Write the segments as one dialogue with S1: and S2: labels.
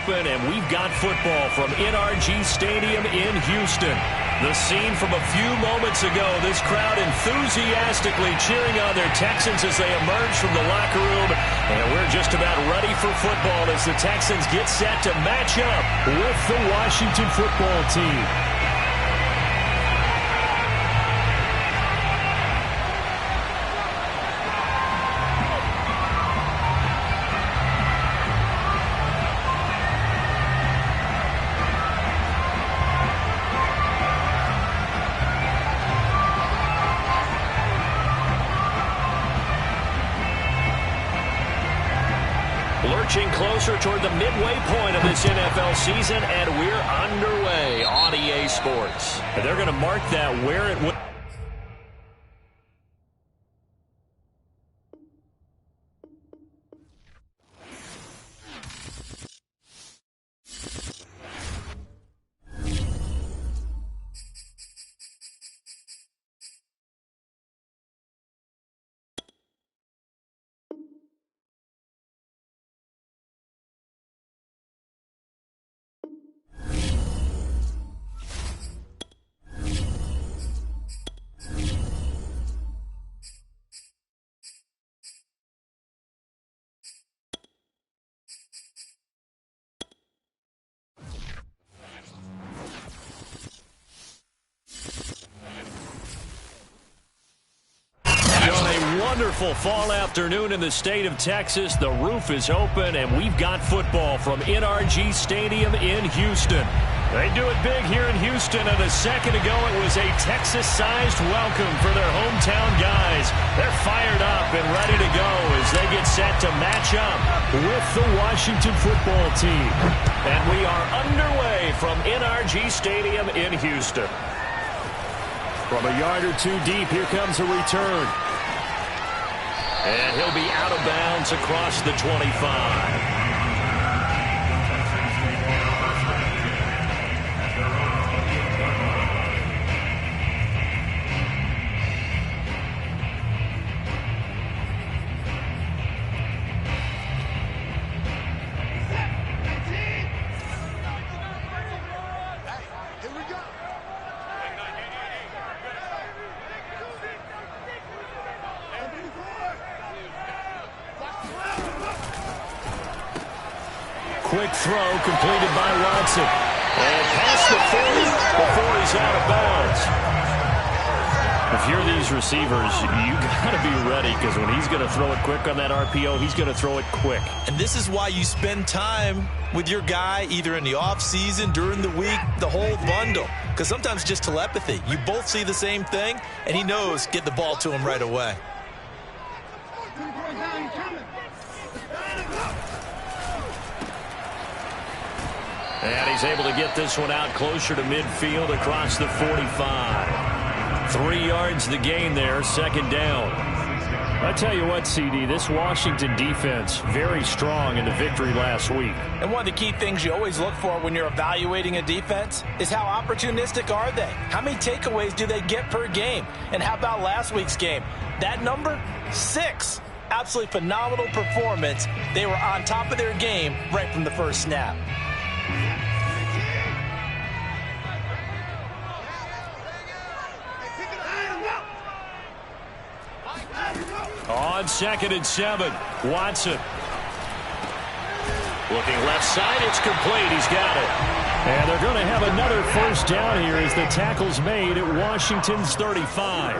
S1: open, and we've got football from NRG Stadium in Houston. The scene from a few moments ago, this crowd enthusiastically cheering on their Texans as they emerge from the locker room. And we're just about ready for football as the Texans get set to match up with the Washington football team. Lurching closer toward the midway point of this NFL season, and we're underway on EA Sports. And they're going to mark that where it would. Wonderful fall afternoon in the state of Texas. The roof is open, and we've got football from NRG Stadium in Houston. They do it big here in Houston, and a second ago it was a Texas-sized welcome for their hometown guys. They're fired up and ready to go as they get set to match up with the Washington football team. And we are underway from NRG Stadium in Houston. From a yard or two deep, here comes a return. And he'll be out of bounds across the 25. Quick throw completed by Watson. And past the 40 before he's out of bounds. If you're these receivers, you got to be ready, because when he's going to throw it quick on that RPO, he's going to throw it quick.
S2: And this is why you spend time with your guy either in the offseason, during the week, the whole bundle. Because sometimes just telepathy. You both see the same thing, and he knows get the ball to him right away.
S1: And he's able to get this one out closer to midfield across the 45. 3 yards the gain there, second down. I tell you what, CD, this Washington defense, very strong in the victory last week.
S3: And one of the key things you always look for when you're evaluating a defense is how opportunistic are they? How many takeaways do they get per game? And how about last week's game? That number? 6. Absolutely phenomenal performance. They were on top of their game right from the first snap.
S1: On 2nd and 7, Watson. Looking left side, it's complete. He's got it. And they're going to have another first down here as the tackle's made at Washington's 35.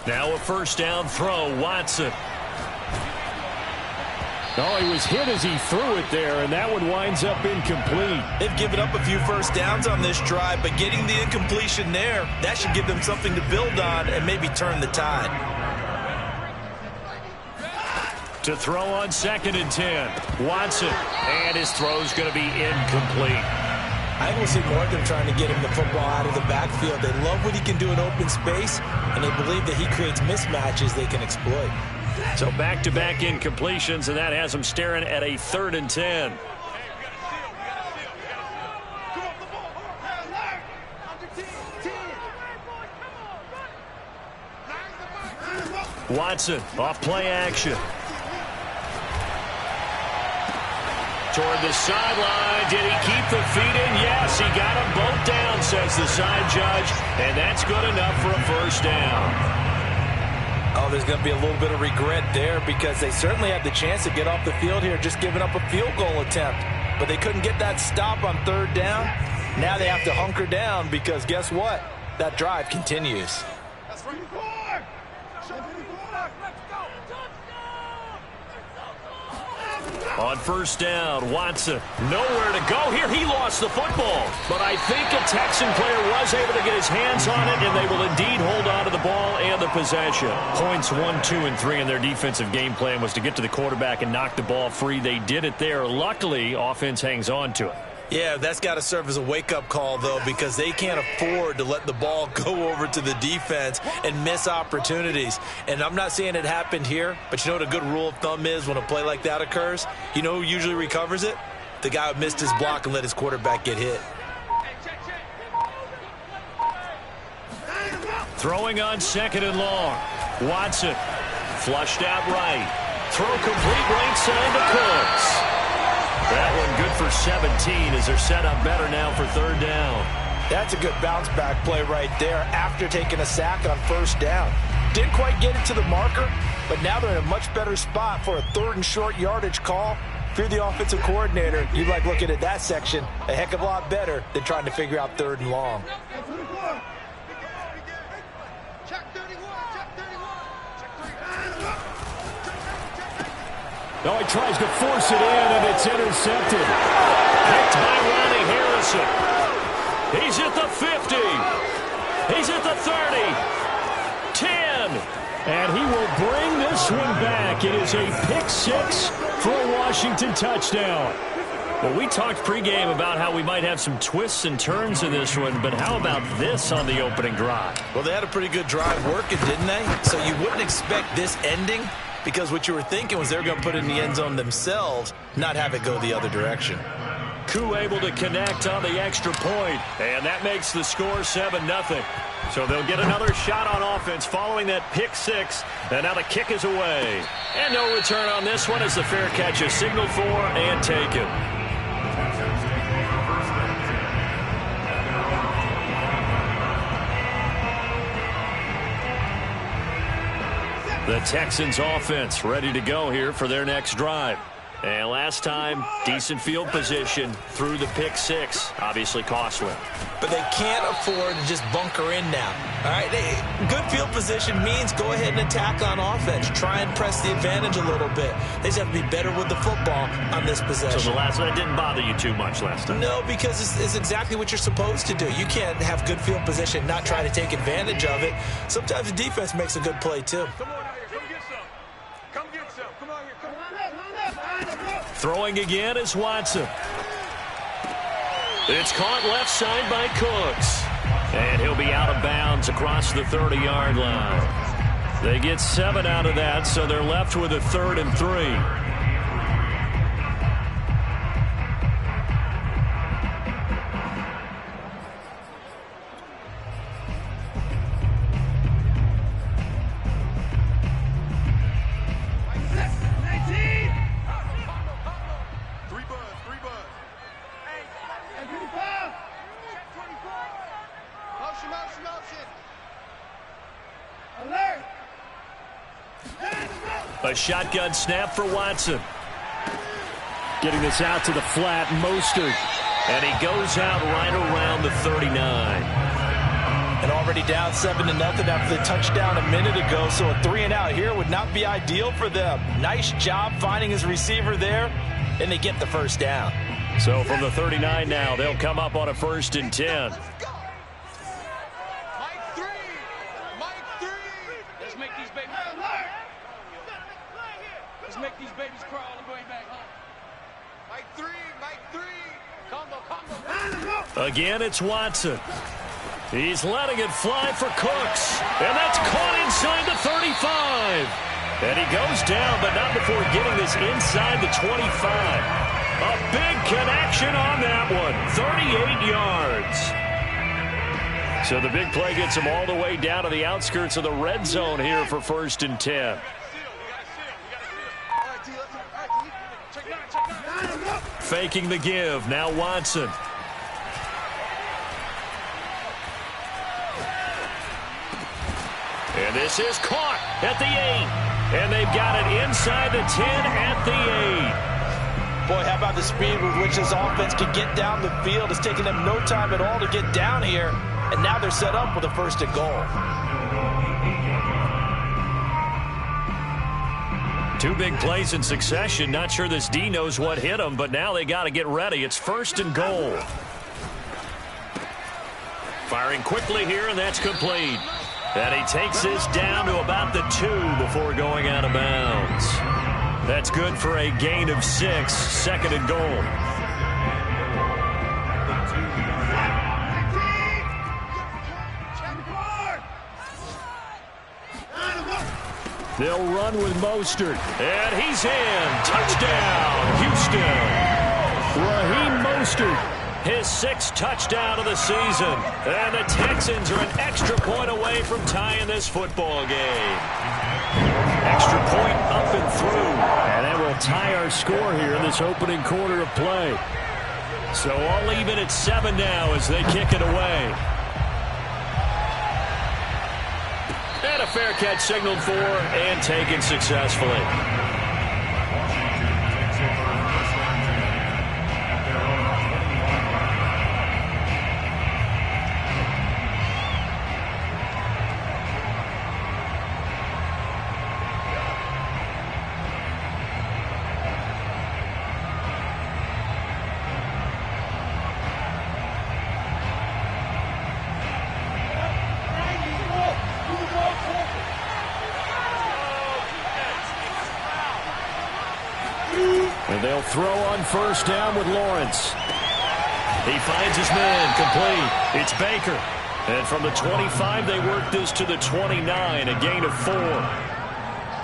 S1: Now a first down throw, Watson. Oh, he was hit as he threw it there, and that one winds up incomplete.
S2: They've given up a few first downs on this drive, but getting the incompletion there, that should give them something to build on and maybe turn the tide.
S1: To throw on 2nd and 10, Watson, and his throw's going to be incomplete.
S3: I think we'll see more of them trying to get him the football out of the backfield. They love what he can do in open space, and they believe that he creates mismatches they can exploit.
S1: So back-to-back incompletions, and that has him staring at a 3rd and 10. Watson off play action. Toward the sideline. Did he keep the feet in? Yes, he got them both down, says the side judge. And that's good enough for a first down.
S3: Oh, there's going to be a little bit of regret there because they certainly had the chance to get off the field here, just giving up a field goal attempt. But they couldn't get that stop on third down. Now they have to hunker down because guess what? That drive continues.
S1: On first down, Watson nowhere to go here. He lost the football, but I think a Texan player was able to get his hands on it, and they will indeed hold on to the ball and the possession. Points 1, 2, and 3 in their defensive game plan was to get to the quarterback and knock the ball free. They did it there. Luckily, offense hangs on to it.
S2: Yeah, that's got to serve as a wake-up call, though, because they can't afford to let the ball go over to the defense and miss opportunities. And I'm not saying it happened here, but you know what a good rule of thumb is when a play like that occurs? You know who usually recovers it? The guy who missed his block and let his quarterback get hit.
S1: Throwing on second and long. Watson flushed out right. Throw complete right side to Cooks. That one good for 17 as they're set up better now for third down.
S3: That's a good bounce back play right there after taking a sack on first down. Didn't quite get it to the marker, but now they're in a much better spot for a third and short yardage call. If you're the offensive coordinator, you like looking at that section a heck of a lot better than trying to figure out third and long.
S1: No, he tries to force it in, and it's intercepted. Picked by Ronnie Harrison. He's at the 50. He's at the 30. 10. And he will bring this one back. It is a pick six for a Washington touchdown. Well, we talked pregame about how we might have some twists and turns in this one, but how about this on the opening drive?
S2: Well, they had a pretty good drive working, didn't they? So you wouldn't expect this ending, because what you were thinking was they were going to put it in the end zone themselves, not have it go the other direction.
S1: Koo able to connect on the extra point, and that makes the score 7-0. So they'll get another shot on offense following that pick six, and now the kick is away. And no return on this one as the fair catch is signaled for and taken. The Texans offense ready to go here for their next drive. And last time, decent field position through the pick six. Obviously costly.
S2: But they can't afford to just bunker in now. All right, good field position means go ahead and attack on offense. Try and press the advantage a little bit. They just have to be better with the football on this possession.
S1: So the last one didn't bother you too much last time?
S2: No, because it's exactly what you're supposed to do. You can't have good field position and not try to take advantage of it. Sometimes the defense makes a good play, too.
S1: Throwing again is Watson. It's caught left side by Cooks. And he'll be out of bounds across the 30-yard line. They get 7 out of that, so they're left with a 3rd and 3. A shotgun snap for Watson. Getting this out to the flat, Mostert. And he goes out right around the 39.
S3: And already down 7-0 after the touchdown a minute ago, so a 3-and-out here would not be ideal for them. Nice job finding his receiver there, and they get the first down.
S1: So from the 39 now, they'll come up on a 1st and 10. Again, it's Watson. He's letting it fly for Cooks. And that's caught inside the 35. And he goes down, but not before getting this inside the 25. A big connection on that one. 38 yards. So the big play gets him all the way down to the outskirts of the red zone here for 1st and 10. Faking the give. Now Watson. And this is caught at the 8. And they've got it inside the 10 at the 8.
S3: Boy, how about the speed with which this offense can get down the field? It's taken them no time at all to get down here. And now they're set up with a 1st and goal.
S1: 2 big plays in succession. Not sure this D knows what hit him, but now they got to get ready. It's 1st and goal. Firing quickly here, and that's complete. And he takes this down to about the 2 before going out of bounds. That's good for a gain of 6, 2nd and goal. They'll run with Mostert. And he's in. Touchdown, Houston. Raheem Mostert. His 6th touchdown of the season. And the Texans are an extra point away from tying this football game. Extra point up and through. And that will tie our score here in this opening quarter of play. So all even at 7 now as they kick it away. And a fair catch signaled for and taken successfully. And they'll throw on 1st down with Lawrence. He finds his man complete. It's Baker. And from the 25, they work this to the 29, a gain of 4.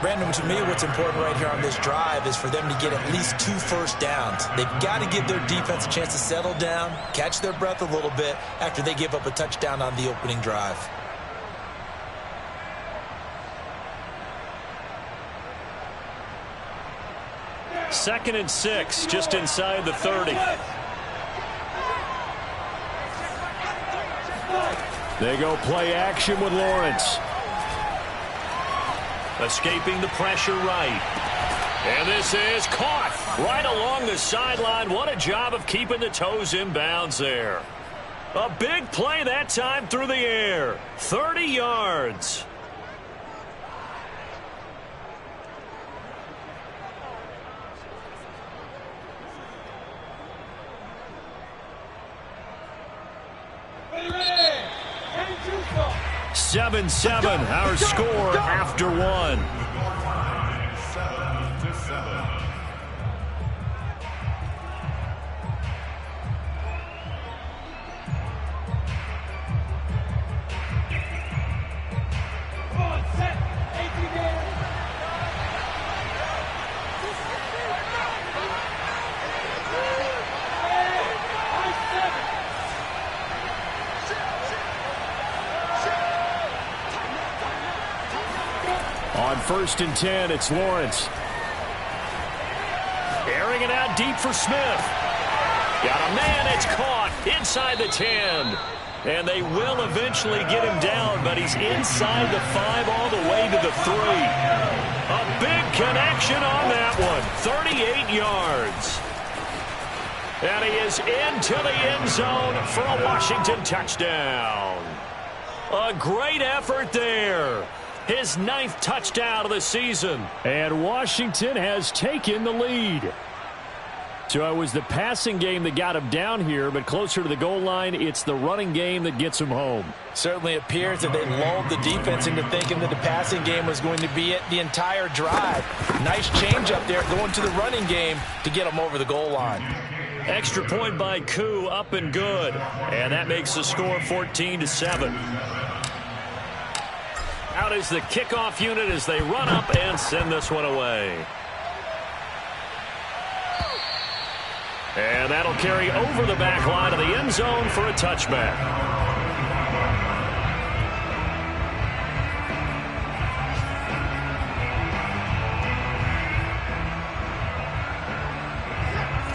S3: Brandon, to me, what's important right here on this drive is for them to get at least 2 first downs. They've got to give their defense a chance to settle down, catch their breath a little bit after they give up a touchdown on the opening drive.
S1: Second and 6, just inside the 30. They go play action with Lawrence. Escaping the pressure right. And this is caught right along the sideline. What a job of keeping the toes in bounds there. A big play that time through the air. 30 yards. Seven, our score after 1. On 1st and 10, it's Lawrence. Airing it out deep for Smith. Got a man, it's caught inside the 10. And they will eventually get him down, but he's inside the 5 all the way to the 3. A big connection on that one, 38 yards. And he is into the end zone for a Washington touchdown. A great effort there. His 9th touchdown of the season. And Washington has taken the lead. So it was the passing game that got him down here, but closer to the goal line, it's the running game that gets him home.
S3: Certainly appears that they lulled the defense into thinking that the passing game was going to be it the entire drive. Nice change up there going to the running game to get them over the goal line.
S1: Extra point by Koo, up and good. And that makes the score 14-7. Out is the kickoff unit as they run up and send this one away. And that'll carry over the back line of the end zone for a touchback.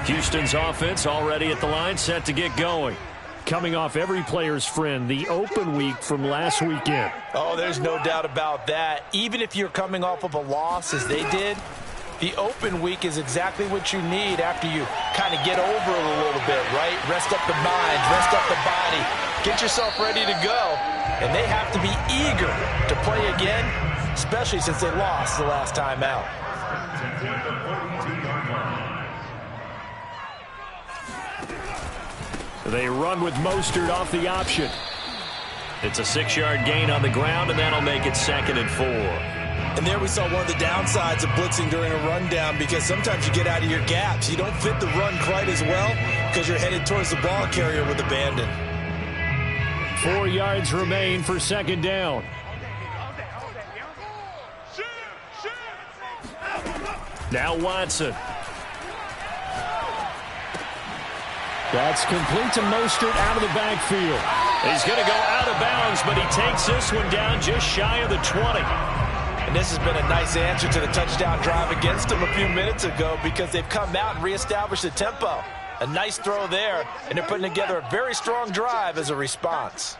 S1: Houston's offense already at the line, set to get going. Coming off every player's friend, the open week from last weekend.
S3: Oh, there's no doubt about that. Even if you're coming off of a loss, as they did, the open week is exactly what you need after you kind of get over it a little bit, right? Rest up the mind, rest up the body, get yourself ready to go. And they have to be eager to play again, especially since they lost the last time out.
S1: They run with Mostert off the option. It's a 6-yard gain on the ground, and that'll make it 2nd and 4.
S2: And there we saw one of the downsides of blitzing during a rundown, because sometimes you get out of your gaps. You don't fit the run quite as well because you're headed towards the ball carrier with abandon.
S1: 4 yards remain for 2nd down. Now Watson. That's complete to Mostert out of the backfield. He's going to go out of bounds, but he takes this one down just shy of the 20.
S3: And this has been a nice answer to the touchdown drive against them a few minutes ago, because they've come out and reestablished the tempo. A nice throw there, and they're putting together a very strong drive as a response.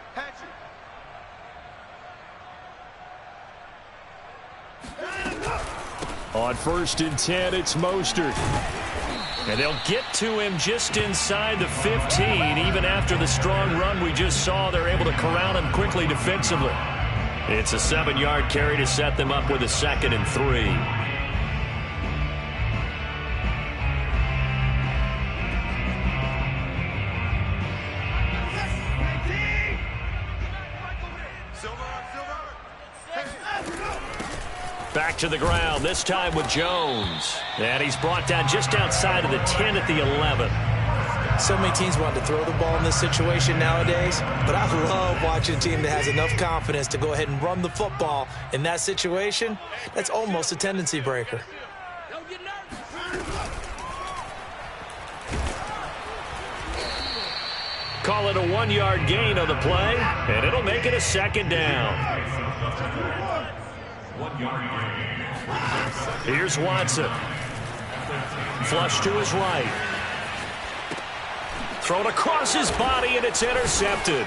S1: On 1st and 10, it's Mostert. And they'll get to him just inside the 15. Even after the strong run we just saw, they're able to corral him quickly defensively. It's a 7-yard carry to set them up with a 2nd and 3. Back to the ground, this time with Jones. And he's brought down just outside of the 10 at the 11.
S2: So many teams want to throw the ball in this situation nowadays, but I love watching a team that has enough confidence to go ahead and run the football in that situation. That's almost a tendency breaker.
S1: Call it a 1-yard gain on the play, and it'll make it a 2nd down. Here's Watson. Flush to his right. Thrown across his body, and it's intercepted.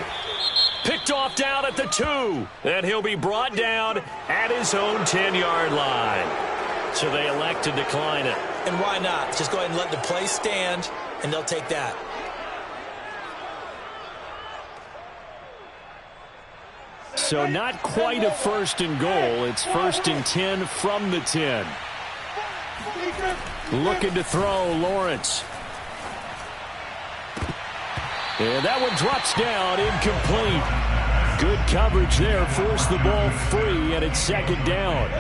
S1: Picked off down at the 2. And he'll be brought down at his own 10-yard line. So they elect to decline it.
S2: And why not? Just go ahead and let the play stand, and they'll take that.
S1: So not quite a 1st and goal. It's 1st and 10 from the 10. Looking to throw, Lawrence. And that one drops down, incomplete. Good coverage there, forced the ball free, and it's 2nd down.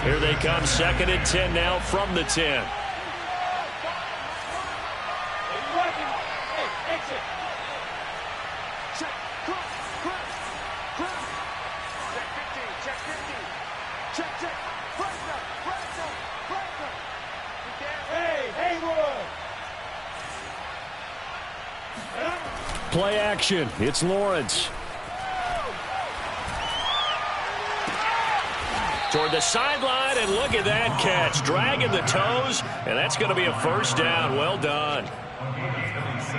S1: Here they come, 2nd and 10 now from the 10. Play action. It's Lawrence. Toward the sideline, and look at that catch. Dragging the toes, and that's going to be a 1st down. Well done.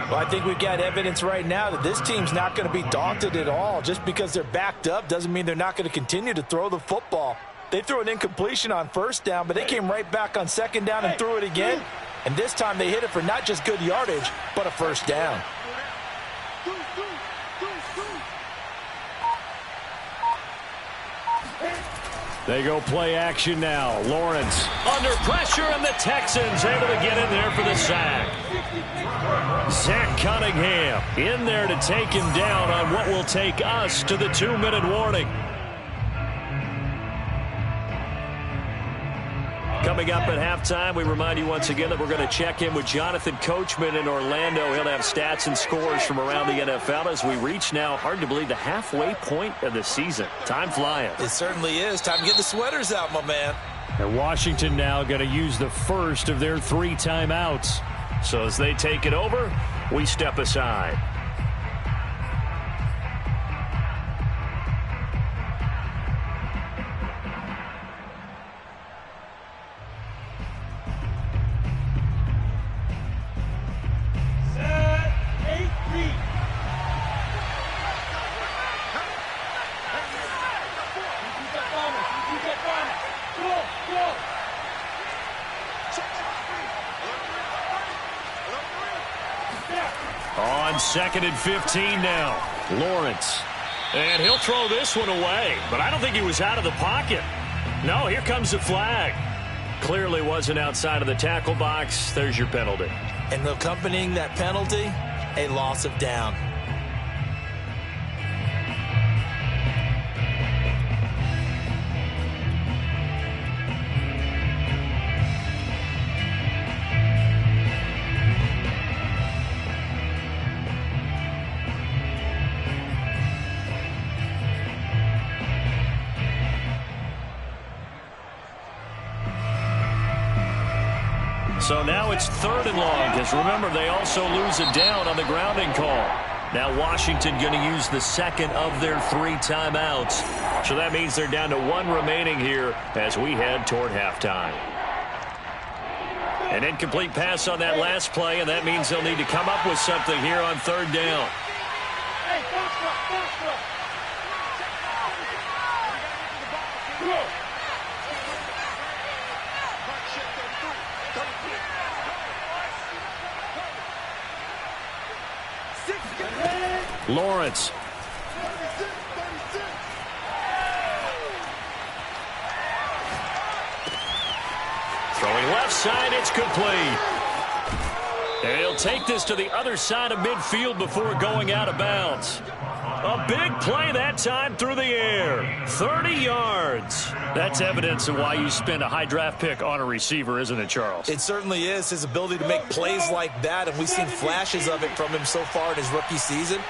S3: Well, I think we've got evidence right now that this team's not going to be daunted at all. Just because they're backed up doesn't mean they're not going to continue to throw the football. They threw an incompletion on 1st down, but they came right back on 2nd down and threw it again. And this time they hit it for not just good yardage, but a 1st down.
S1: They go play action now. Lawrence under pressure, and the Texans able to get in there for the sack. Zach Cunningham in there to take him down on what will take us to the 2-minute warning. Coming up at halftime, we remind you once again that we're going to check in with Jonathan Coachman in Orlando. He'll have stats and scores from around the NFL as we reach now, hard to believe, the halfway point of the season. Time flying.
S2: It certainly is. Time to get the sweaters out, my man.
S1: And Washington now going to use the first of their 3 timeouts. So as they take it over, we step aside. on 2nd and 15 now. Lawrence. And he'll throw this one away, but I don't think he was out of the pocket. No, here comes the flag. Clearly wasn't outside of the tackle box. There's your penalty.
S3: And accompanying that penalty, a loss of down.
S1: So now it's 3rd and long, because remember, they also lose a down on the grounding call. Now Washington going to use the 2nd of their 3 timeouts. So that means they're down to 1 remaining here as we head toward halftime. An incomplete pass on that last play, and that means they'll need to come up with something here on 3rd down. Lawrence. Throwing left side, it's complete. And he'll take this to the other side of midfield before going out of bounds. A big play that time through the air. 30 yards. That's evidence of why you spend a high draft pick on a receiver, isn't it, Charles?
S3: It certainly is. His ability to make plays like that, and we've seen flashes of it from him so far in his rookie season.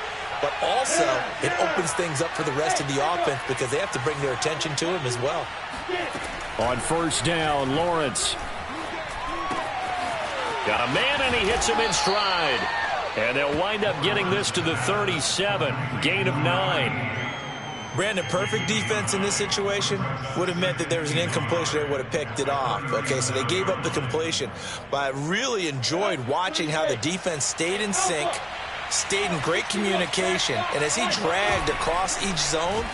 S3: But also, it opens things up for the rest of the offense because they have to bring their attention to him as well.
S1: On 1st down, Lawrence. Got a man, and he hits him in stride. And they'll wind up getting this to the 37. Gain of 9.
S3: Brandon, perfect defense in this situation would have meant that there was an incompletion. They would have picked it off. Okay, so they gave up the completion. But I really enjoyed watching how the defense stayed in sync, stayed in great communication, and as he dragged across each zone,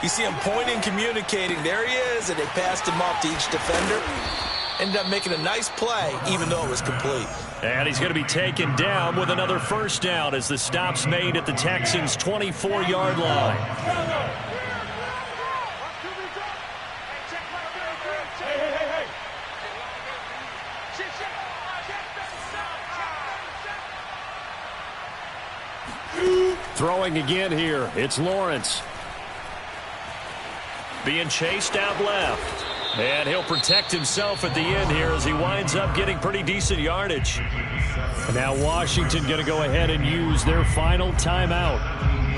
S3: you see him pointing, communicating. There he is, and they passed him off to each defender. Ended up making a nice play, even though it was complete.
S1: And he's going to be taken down with another 1st down as the stop's made at the Texans' 24-yard line. Throwing again here, it's Lawrence. Being chased out left. And he'll protect himself at the end here as he winds up getting pretty decent yardage. And now Washington going to go ahead and use their final timeout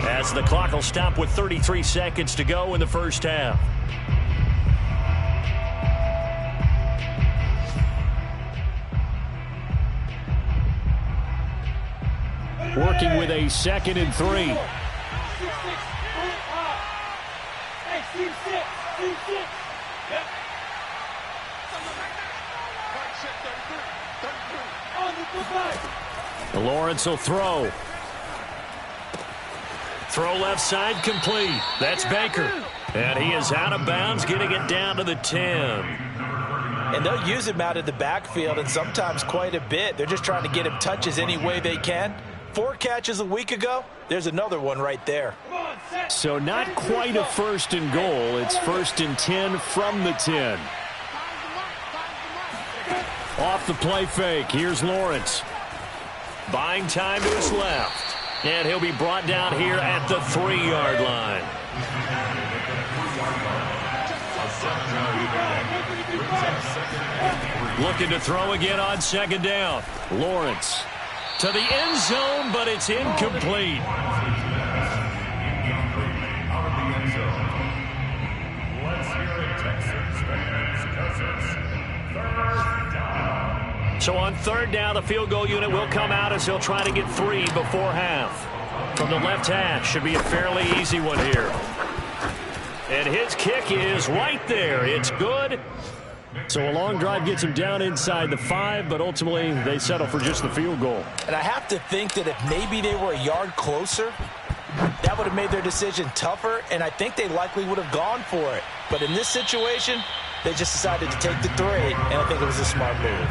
S1: as the clock will stop with 33 seconds to go in the 1st half. Working with a 2nd and 3. Lawrence will throw. Throw left side complete. That's Baker. And he is out of bounds, getting it down to the 10.
S3: And they'll use him out of the backfield, and sometimes quite a bit. They're just trying to get him touches any way they can. 4 catches a week ago. There's another one right there.
S1: So not quite a 1st and goal. It's 1st and 10 from the 10. Off the play fake. Here's Lawrence. Buying time to his left. And he'll be brought down here at the 3-yard line. Looking to throw again on 2nd down. Lawrence to the end zone, but it's incomplete. So on 3rd down, the field goal unit will come out as he'll try to get 3 before half. From the left hash, should be a fairly easy one here. And his kick is right there. It's good. So a long drive gets him down inside the 5, but ultimately they settle for just the field goal.
S3: And I have to think that if maybe they were a yard closer, that would have made their decision tougher, and I think they likely would have gone for it. But in this situation, they just decided to take the 3, and I think it was a smart move.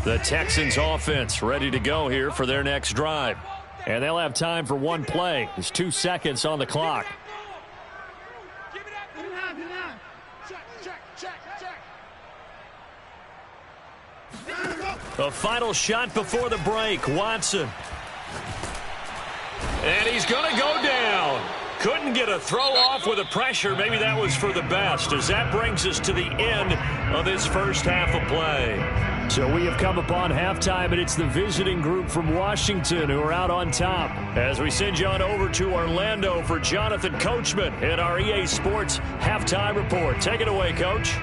S1: The Texans offense ready to go here for their next drive. And they'll have time for one play. There's 2 seconds on the clock. The final shot before the break. Watson. And he's going to go down. Couldn't get a throw off with the pressure. Maybe that was for the best, as that brings us to the end of this first half of play. So we have come upon halftime, and it's the visiting group from Washington who are out on top. As we send you on over to Orlando for Jonathan Coachman in our EA Sports Halftime Report. Take it away, Coach.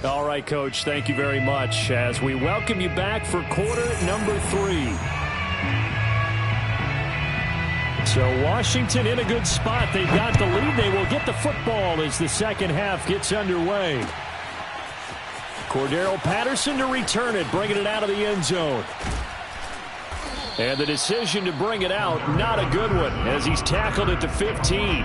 S1: All right, Coach, thank you very much as we welcome you back for quarter number 3. So Washington in a good spot. They've got the lead. They will get the football as the second half gets underway. Cordero Patterson to return it, bringing it out of the end zone. And the decision to bring it out, not a good one, as he's tackled at the 15.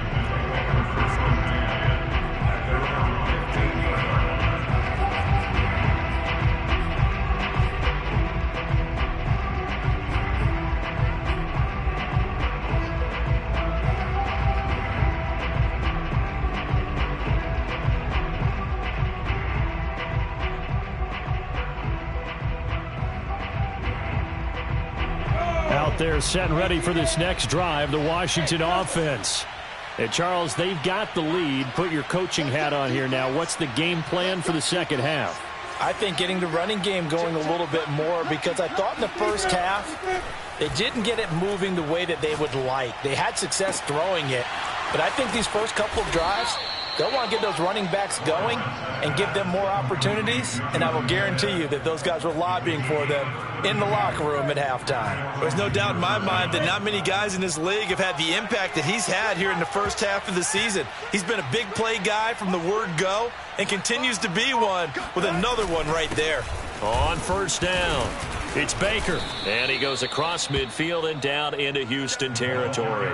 S1: They're set and ready for this next drive, the Washington offense. And Charles, they've got the lead. Put your coaching hat on here now. What's the game plan for the second half?
S3: I think getting the running game going a little bit more, because I thought in the first half they didn't get it moving the way that they would like. They had success throwing it, but I think these first couple of drives, they'll want to get those running backs going and give them more opportunities, and I will guarantee you that those guys were lobbying for them in the locker room at halftime.
S2: There's no doubt in my mind that not many guys in this league have had the impact that he's had here in the first half of the season. He's been a big play guy from the word go and continues to be one with another one right there.
S1: On first down, it's Baker, and he goes across midfield and down into Houston territory.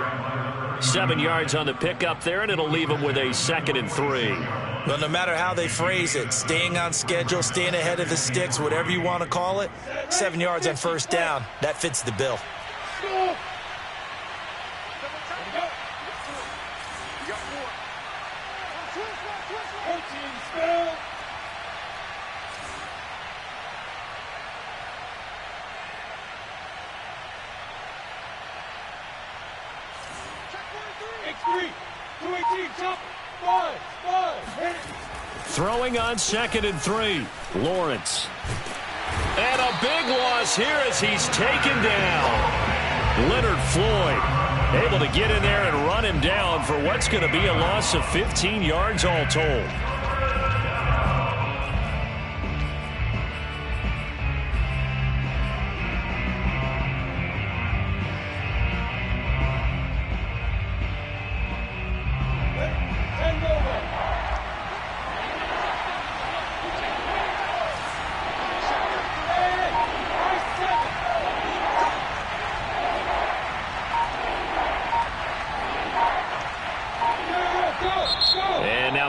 S1: 7 yards on the pickup there, and it'll leave him with a 2nd and 3.
S2: Well, no matter how they phrase it, staying on schedule, staying ahead of the sticks, whatever you want to call it, 7 yards on first down, that fits the bill.
S1: Throwing on 2nd and 3. Lawrence. And a big loss here as he's taken down. Leonard Floyd able to get in there and run him down for what's going to be a loss of 15 yards all told.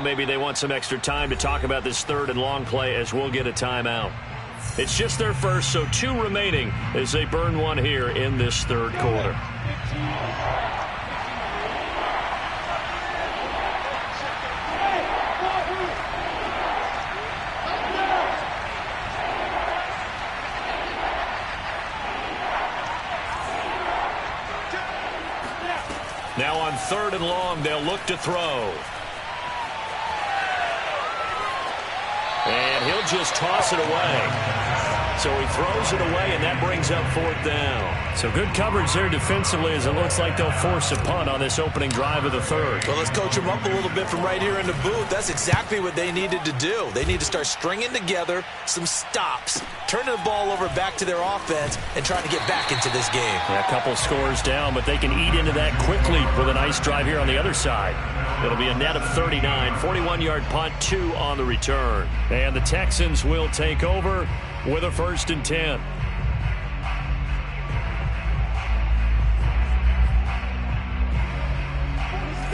S1: Maybe they want some extra time to talk about this 3rd and long play as we'll get a timeout. It's just their first, so 2 remaining as they burn one here in this 3rd quarter. Now on 3rd and long, they'll look to throw. And he'll just toss it away. So he throws it away, and that brings up 4th down. So good coverage there defensively as it looks like they'll force a punt on this opening drive of the 3rd.
S2: Well, let's coach them up a little bit from right here in the booth. That's exactly what they needed to do. They need to start stringing together some stops, turning the ball over back to their offense, and trying to get back into this game.
S1: Yeah, a couple scores down, but they can eat into that quickly with a nice drive here on the other side. It'll be a net of 39, 41-yard punt, 2 on the return. And the Texans will take over with a 1st and 10.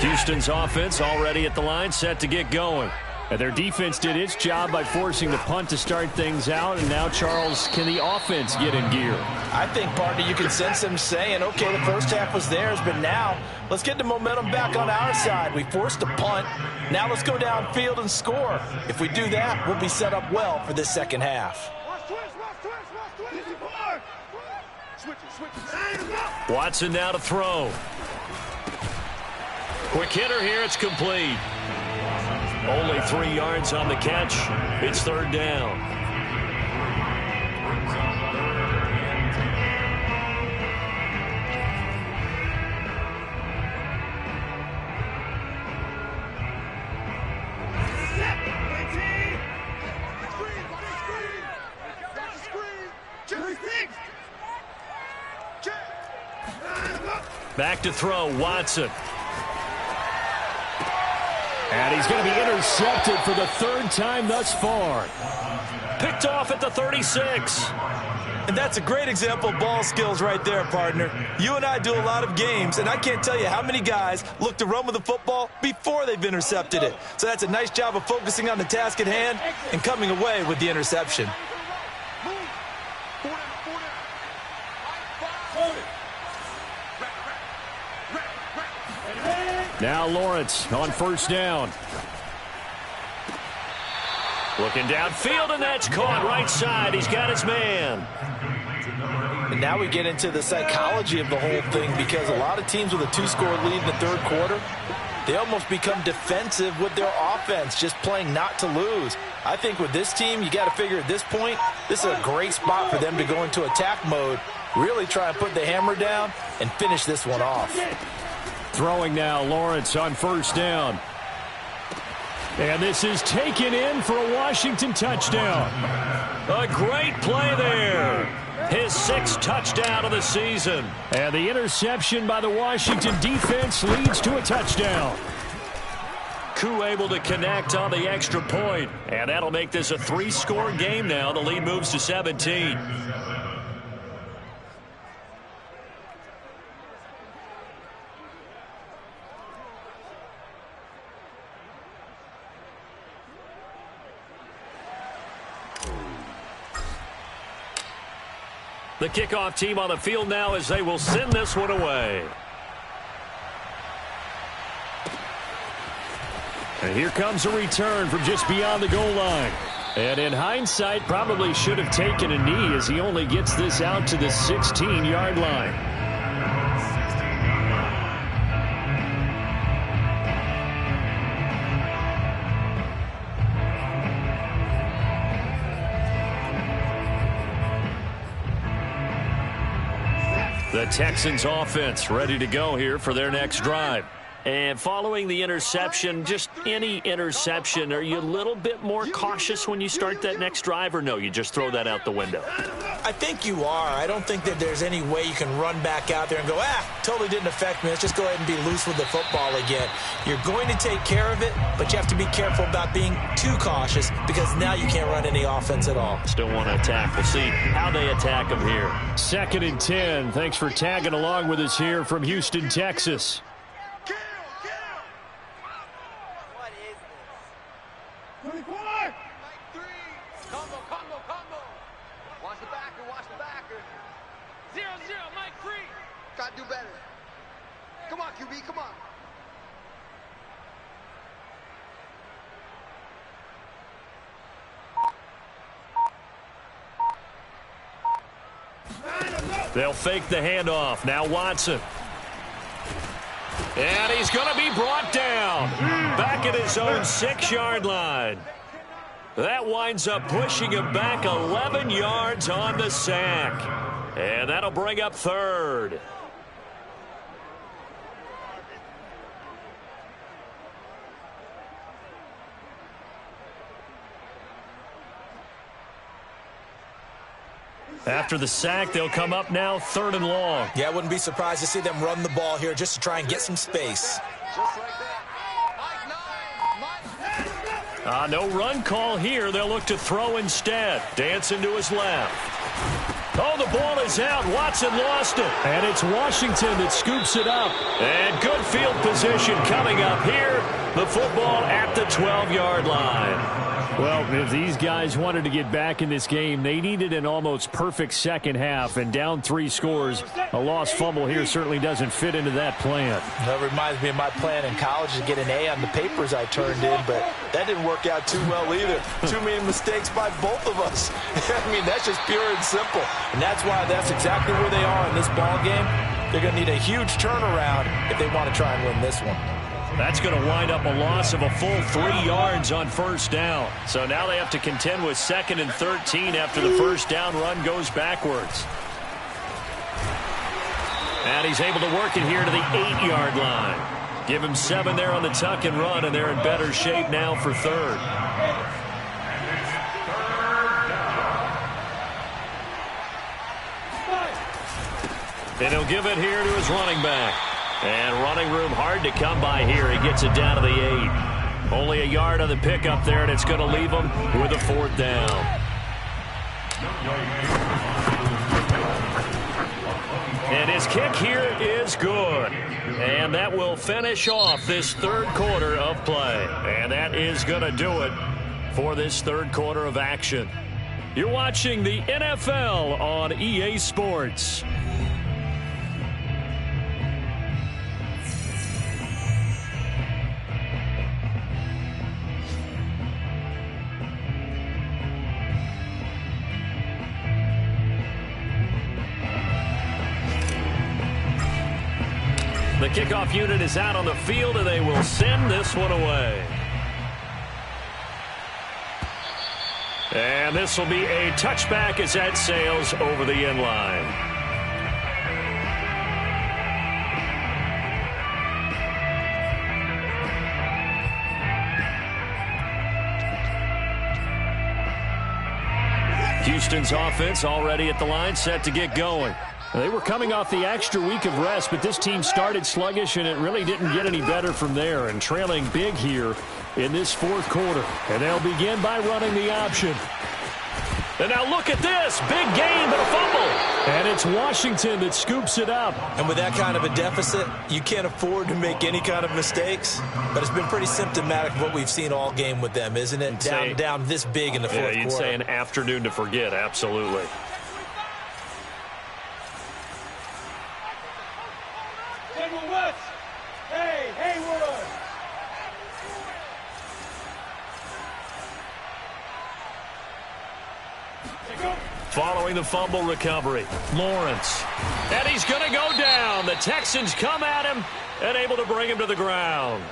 S1: Houston's offense already at the line, set to get going. And their defense did its job by forcing the punt to start things out. And now, Charles, can the offense get in gear?
S3: I think, partner, you can sense them saying, okay, the first half was theirs, but now let's get the momentum back on our side. We forced a punt. Now let's go downfield and score. If we do that, we'll be set up well for this second half.
S1: Watson now to throw. Quick hitter here. It's complete. Only 3 yards on the catch. It's third down. Back to throw, Watson. And he's going to be intercepted for the 3rd time thus far. Picked off at the 36.
S2: And that's a great example of ball skills right there, partner. You and I do a lot of games, and I can't tell you how many guys look to run with the football before they've intercepted it. So that's a nice job of focusing on the task at hand and coming away with the interception.
S1: Now Lawrence on first down. Looking downfield, and that's caught right side. He's got his man.
S3: And now we get into the psychology of the whole thing, because a lot of teams with a 2-score lead in the third quarter, they almost become defensive with their offense, just playing not to lose. I think with this team, you got to figure at this point, this is a great spot for them to go into attack mode, really try and put the hammer down and finish this one off.
S1: Throwing now, Lawrence on first down. And this is taken in for a Washington touchdown. A great play there. His 6th touchdown of the season. And the interception by the Washington defense leads to a touchdown. Koo able to connect on the extra point. And that'll make this a 3-score game now. The lead moves to 17. The kickoff team on the field now as they will send this one away. And here comes a return from just beyond the goal line. And in hindsight, probably should have taken a knee as he only gets this out to the 16-yard line. The Texans offense ready to go here for their next drive. And following the interception, just any interception, are you a little bit more cautious when you start that next drive, or no, you just throw that out the window?
S3: I think you are. I don't think that there's any way you can run back out there and go, totally didn't affect me. Let's just go ahead and be loose with the football again. You're going to take care of it, but you have to be careful about being too cautious, because now you can't run any offense at all.
S1: Still want to attack. We'll see how they attack them here. 2nd and 10. Thanks for tagging along with us here from Houston, Texas. They'll fake the handoff. Now Watson. And he's going to be brought down. Back at his own 6-yard line. That winds up pushing him back 11 yards on the sack. And that'll bring up 3rd. After the sack, they'll come up now 3rd and long.
S3: Yeah, I wouldn't be surprised to see them run the ball here just to try and get some space.
S4: Just like that.
S1: No run call here. They'll look to throw instead. Dancing to his left. Oh, the ball is out. Watson lost it. And it's Washington that scoops it up. And good field position coming up here. The football at the 12-yard line. Well, if these guys wanted to get back in this game, they needed an almost perfect second half. And down 3 scores, a lost fumble here certainly doesn't fit into that plan.
S3: That reminds me of my plan in college to get an A on the papers I turned in, but that didn't work out too well either. Too many mistakes by both of us. I mean, that's just pure and simple. And that's why that's exactly where they are in this ball game. They're going to need a huge turnaround if they want to try and win this one.
S1: That's going to wind up a loss of a full 3 yards on first down. So now they have to contend with 2nd and 13 after the first down run goes backwards. And he's able to work it here to the 8-yard line. Give him 7 there on the tuck and run, and they're in better shape now for 3rd. And he'll give it here to his running back. And running room hard to come by here. He gets it down to the 8. Only a yard on the pickup there, and it's going to leave him with a 4th down. And his kick here is good. And that will finish off this 3rd quarter of play. And that is going to do it for this 3rd quarter of action. You're watching the NFL on EA Sports. The kickoff unit is out on the field, and they will send this one away. And this will be a touchback as that sails over the end line. Houston's offense already at the line, set to get going. They were coming off the extra week of rest, but this team started sluggish, and it really didn't get any better from there, and trailing big here in this 4th quarter. And they'll begin by running the option. And now look at this. Big gain, but a fumble. And it's Washington that scoops it up.
S2: And with that kind of a deficit, you can't afford to make any kind of mistakes. But it's been pretty symptomatic of what we've seen all game with them, isn't it? Down this big in the 4th quarter.
S1: You'd say an afternoon to forget, absolutely. Following the fumble recovery, Lawrence. And he's going to go down. The Texans come at him and able to bring him to the ground.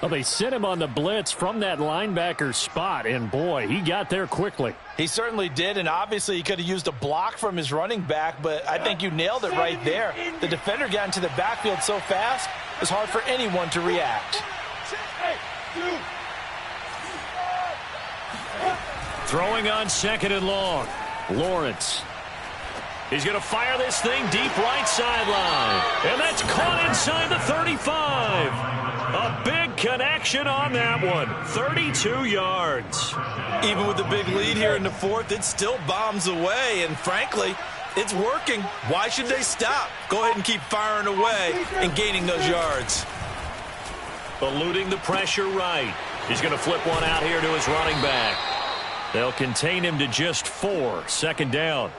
S1: Well, they sent him on the blitz from that linebacker spot, and boy, he got there quickly.
S3: He certainly did, and obviously he could have used a block from his running back, but I think you nailed it right there. The defender got into the backfield so fast, it was hard for anyone to react.
S1: Throwing on 2nd and long. Lawrence. He's going to fire this thing deep right sideline. And that's caught inside the 35. A big connection on that one. 32 yards.
S2: Even with the big lead here in the 4th, it still bombs away. And frankly, it's working. Why should they stop? Go ahead and keep firing away and gaining those yards.
S1: Eluding the pressure right. He's going to flip one out here to his running back. They'll contain him to just 4. 2nd down.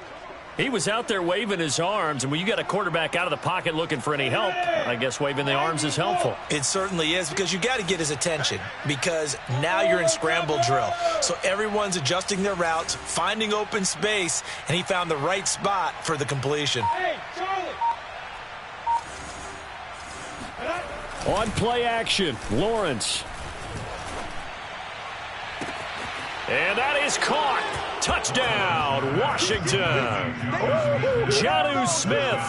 S1: He was out there waving his arms, and when you got a quarterback out of the pocket looking for any help, I guess waving the arms is helpful.
S2: It certainly is, because you got to get his attention, because now you're in scramble drill. So everyone's adjusting their routes, finding open space, and he found the right spot for the completion.
S4: Hey, Charlie!
S1: On play action, Lawrence. And that is caught. Touchdown, Washington. Jonnu Smith,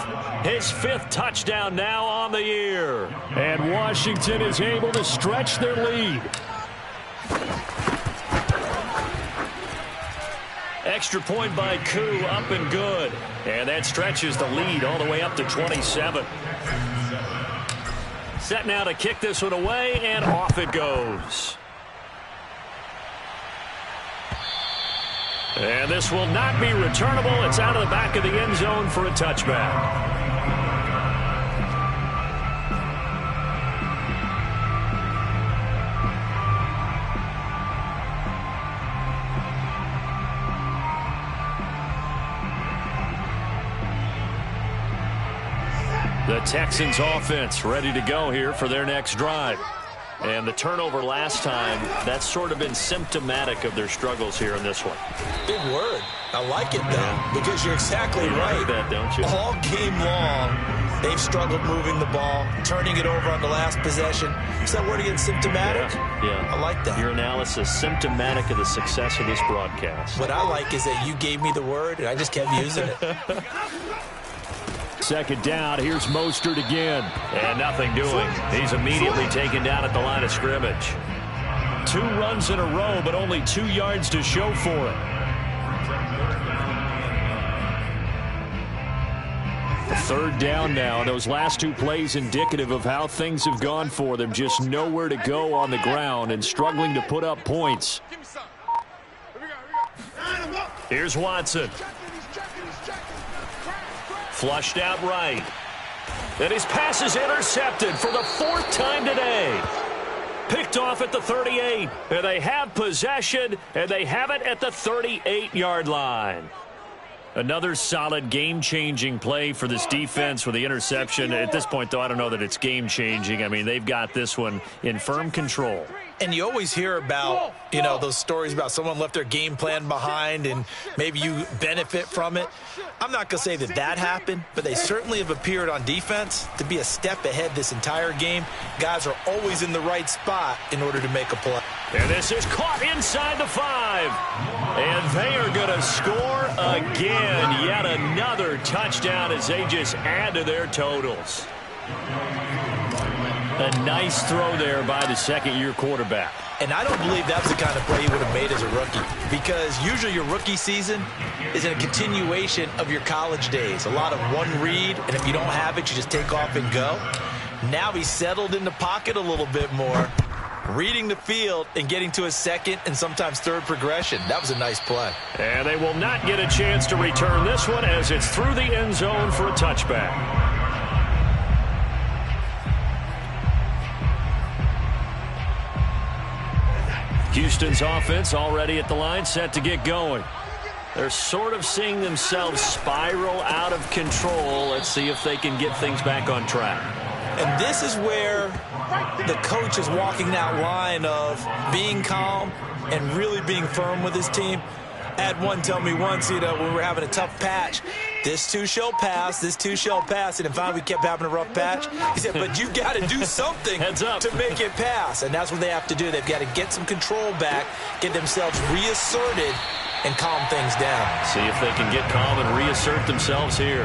S1: his 5th touchdown now on the year. And Washington is able to stretch their lead. Extra point by Koo, up and good. And that stretches the lead all the way up to 27. Set now to kick this one away, and off it goes. And this will not be returnable. It's out of the back of the end zone for a touchback. The Texans offense ready to go here for their next drive. And the turnover last time, that's sort of been symptomatic of their struggles here in this one.
S2: Big word. I like it, though, because you're exactly right.
S1: Like that, don't you?
S2: All game long, they've struggled moving the ball, turning it over on the last possession. Is that word again, symptomatic?
S1: Yeah.
S2: I like that.
S1: Your analysis, symptomatic of the success of this broadcast.
S2: What I like is that you gave me the word, and I just kept using it.
S1: Second down, here's Mostert again. And nothing doing. He's immediately taken down at the line of scrimmage. 2 runs in a row, but only 2 yards to show for it. Third down now, and those last 2 plays indicative of how things have gone for them. Just nowhere to go on the ground and struggling to put up points. Here's Watson. Flushed out right. And his pass is intercepted for the 4th time today. Picked off at the 38. And they have possession, and they have it at the 38-yard line. Another solid game-changing play for this defense with the interception. At this point, though, I don't know that it's game-changing. I mean, they've got this one in firm control.
S2: And you always hear about, those stories about someone left their game plan behind and maybe you benefit from it. I'm not going to say that happened, but they certainly have appeared on defense to be a step ahead this entire game. Guys are always in the right spot in order to make a play.
S1: And this is caught inside the 5. And they are going to score again. Yet another touchdown as they just add to their totals. A nice throw there by the second-year quarterback.
S2: And I don't believe that's the kind of play he would have made as a rookie, because usually your rookie season is in a continuation of your college days. A lot of one read, and if you don't have it, you just take off and go. Now he's settled in the pocket a little bit more, reading the field and getting to his second and sometimes third progression. That was a nice play.
S1: And they will not get a chance to return this one as it's through the end zone for a touchback. Houston's offense already at the line, set to get going. They're sort of seeing themselves spiral out of control. Let's see if they can get things back on track.
S2: And this is where the coach is walking that line of being calm and really being firm with his team. I had one tell me once, when we were having a tough patch, this too shall pass, this too shall pass. And finally we kept having a rough patch. He said, but you've got to do something to make it pass. And that's what they have to do. They've got to get some control back, get themselves reasserted, and calm things down.
S1: See if they can get calm and reassert themselves here.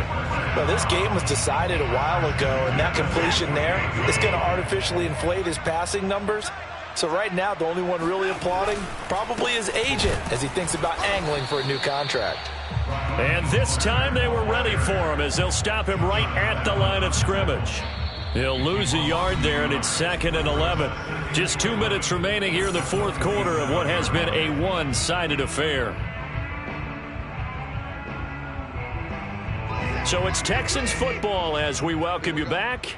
S3: Well, this game was decided a while ago, and that completion there is going to artificially inflate his passing numbers. So right now, the only one really applauding probably his agent as he thinks about angling for a new contract.
S1: And this time they were ready for him as they'll stop him right at the line of scrimmage. He'll lose a yard there, and it's 2nd and 11. Just 2 minutes remaining here in the 4th quarter of what has been a one-sided affair. So it's Texans football as we welcome you back.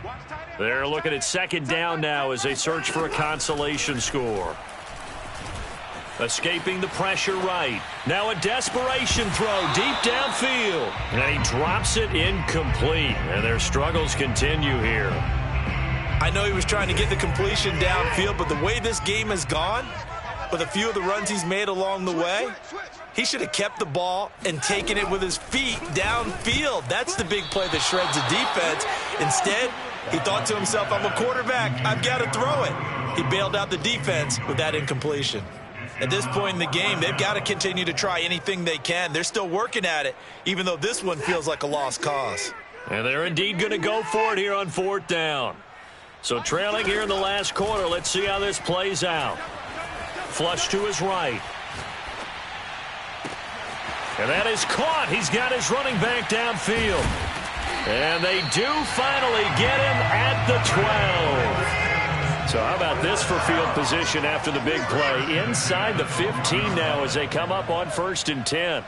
S1: They're looking at 2nd down now as they search for a consolation score. Escaping the pressure right. Now a desperation throw deep downfield. And he drops it incomplete. And their struggles continue here.
S2: I know he was trying to get the completion downfield, but the way this game has gone, with a few of the runs he's made along the way, he should have kept the ball and taken it with his feet downfield. That's the big play that shreds the defense. Instead, he thought to himself, I'm a quarterback, I've got to throw it. He bailed out the defense with that incompletion. At this point in the game, they've got to continue to try anything they can. They're still working at it, even though this one feels like a lost cause.
S1: And they're indeed going to go for it here on 4th down. So trailing here in the last quarter, let's see how this plays out. Flush to his right. And that is caught. He's got his running back downfield. And they do finally get him at the 12. So how about this for field position after the big play? Inside the 15 now as they come up on 1st and 10.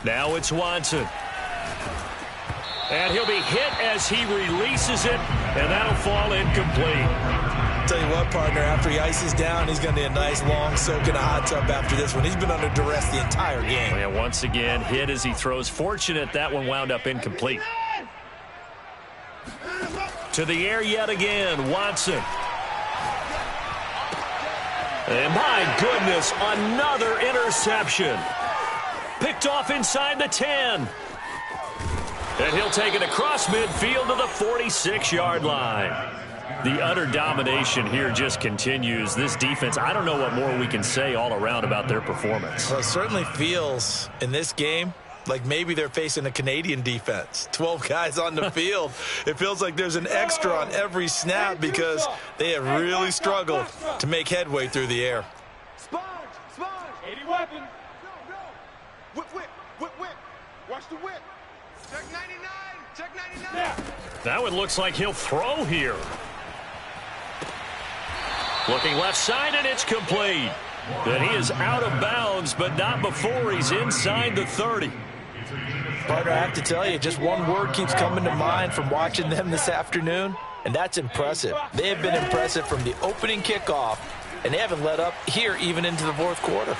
S1: Now it's Watson. And he'll be hit as he releases it, and that'll fall incomplete.
S2: Tell you what, partner, after he ices down, he's going to need a nice long soak in a hot tub after this one. He's been under duress the entire game.
S1: And once again, hit as he throws. Fortunate that one wound up incomplete. To the air yet again, Watson. And my goodness, another interception. Picked off inside the 10. And he'll take it across midfield to the 46-yard line. The utter domination here just continues. This defense, I don't know what more we can say all around about their performance.
S2: Well, it certainly feels in this game like maybe they're facing a Canadian defense. 12 guys on the field. It feels like there's an extra on every snap because they have really struggled to make headway through the air.
S4: Sponge! 80 weapon! Go! Whip! Watch the whip! Check 99! Check 99! Yeah.
S1: That one looks like he'll throw here. Looking left side, and it's complete. Then he is out of bounds, but not before he's inside the 30.
S3: Partner, I have to tell you, just one word keeps coming to mind from watching them this afternoon, and that's impressive. They have been impressive from the opening kickoff, and they haven't let up here even into the 4th quarter.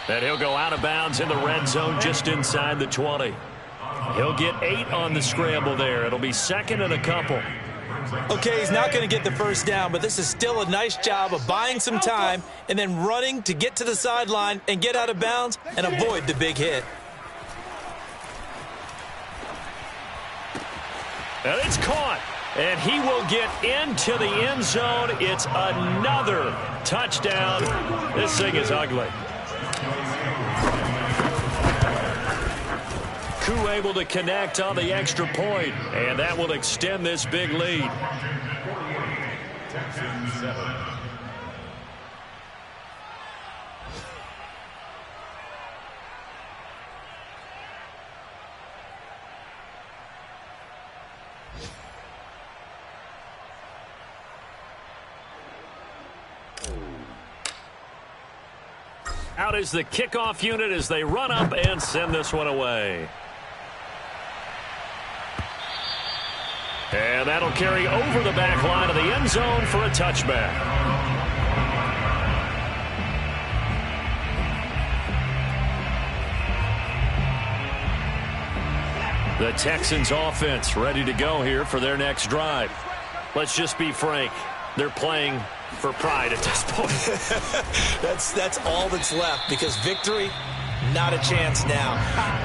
S1: And he'll go out of bounds in the red zone just inside the 20. He'll get 8 on the scramble there. It'll be 2nd and a couple.
S3: Okay, he's not going to get the first down, but this is still a nice job of buying some time and then running to get to the sideline and get out of bounds and avoid the big hit.
S1: And it's caught, and he will get into the end zone. It's another touchdown. This thing is ugly. Koo able to connect on the extra point, and that will extend this big lead. Out is the kickoff unit as they run up and send this one away. And that'll carry over the back line of the end zone for a touchback. The Texans offense ready to go here for their next drive. Let's just be frank. They're playing for pride at this point.
S2: That's all that's left because victory, not a chance now.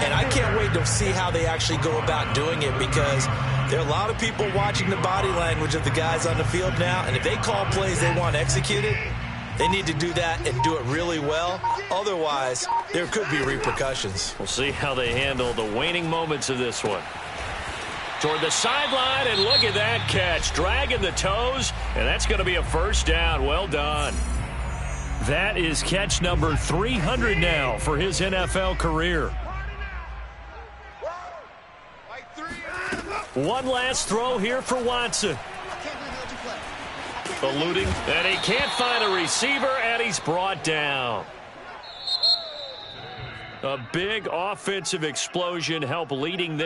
S2: And I can't wait to see how they actually go about doing it because there are a lot of people watching the body language of the guys on the field now, and if they call plays they want executed, they need to do that and do it really well. Otherwise, there could be repercussions.
S1: We'll see how they handle the waning moments of this one. Toward the sideline, and look at that catch. Dragging the toes, and that's going to be a first down. Well done. That is catch number 300 now for his NFL career. One last throw here for Watson. Eluding, and he can't find a receiver, and he's brought down. A big offensive explosion helped leading them